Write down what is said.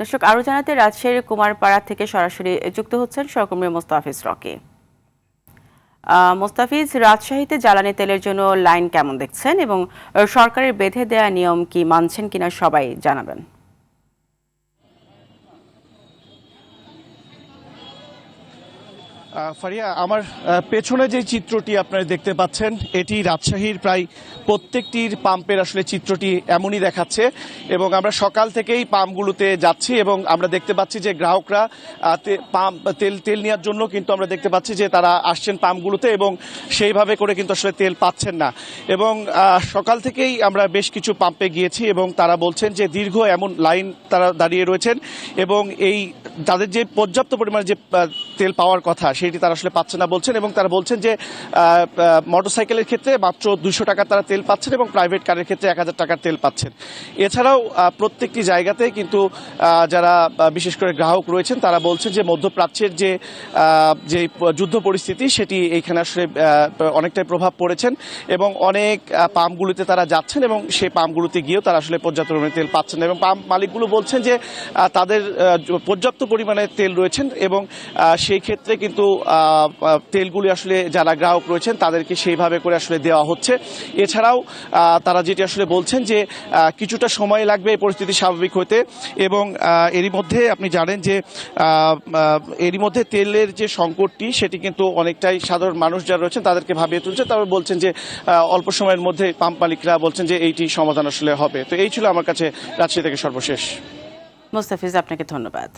দর্শক আরো জানাতে রাজশাহীর কুমারপাড়া থেকে সরাসরি যুক্ত হচ্ছেন সহকর্মী মোস্তাফিজ রকি। মোস্তাফিজ, রাজশাহীতে জ্বালানি তেলের জন্য লাইন কেমন দেখছেন এবং সরকারের বেঁধে দেয়া নিয়ম কি মানছেন কিনা সবাই জানাবেন। ফারিয়া, আমার পেছনে যে চিত্রটি আপনারা দেখতে পাচ্ছেন এটি রাজশাহীর প্রায় প্রত্যেকটির পাম্পের আসলে চিত্রটি এমনই দেখাচ্ছে এবং আমরা সকাল থেকেই পাম্পগুলোতে যাচ্ছি এবং আমরা দেখতে পাচ্ছি যে গ্রাহকরা তেল নেওয়ার জন্য কিন্তু আমরা দেখতে পাচ্ছি যে তারা আসছেন পাম্পগুলোতে এবং সেইভাবে করে কিন্তু আসলে তেল পাচ্ছেন না এবং সকাল থেকেই আমরা বেশ কিছু পাম্পে গিয়েছি এবং তারা বলছেন যে দীর্ঘ এমন লাইন তারা দাঁড়িয়ে রয়েছেন এবং এই তাদের যে পর্যাপ্ত পরিমাণে যে তেল পাওয়ার কথা সেটি তারা আসলে পাচ্ছে না বলছেন এবং তারা বলছেন যে মোটরসাইকেলের ক্ষেত্রে মাত্র 200 টাকার তারা তেল পাচ্ছেন এবং প্রাইভেট কারের ক্ষেত্রে 1000 টাকার তেল পাচ্ছেন। এছাড়াও প্রত্যেকটি জায়গাতে কিন্তু যারা বিশেষ করে গ্রাহক রয়েছেন তারা বলছেন যে মধ্যপ্রাচ্যের যে যুদ্ধ পরিস্থিতি সেটি এইখানে আসলে অনেকটাই প্রভাব পড়েছেন এবং অনেক পাম্পগুলিতে তারা যাচ্ছেন এবং সেই পাম্পগুলোতে গিয়েও তারা আসলে পর্যাপ্ত পরিমাণে তেল পাচ্ছেন না এবং পাম্প মালিকগুলো বলছেন যে তাদের পর্যাপ্ত পরিমাণে তেল রয়েছেন এবং সেই ক্ষেত্রে কিন্তু তেলগুলি আসলে যারা গ্রাহক রয়েছেন তাদেরকে সেইভাবে করে আসলে দেওয়া হচ্ছে। এছাড়াও তারা যেটি আসলে বলছেন যে কিছুটা সময় লাগবে এই পরিস্থিতি স্বাভাবিক হতে এবং এরই মধ্যে আপনি জানেন যে এরই মধ্যে তেলের যে সংকটটি সেটি কিন্তু অনেকটাই সাধারণ মানুষ যারা রয়েছেন তাদেরকে ভাবিয়ে তুলছে। তারা বলছেন যে অল্প সময়ের মধ্যে পাম্প মালিকরা বলছেন যে এইটি সমাধান আসলে হবে। তো এই ছিল আমার কাছে রাজশাহী থেকে সর্বশেষ। মোস্তাফিজ, আপনাকে ধন্যবাদ।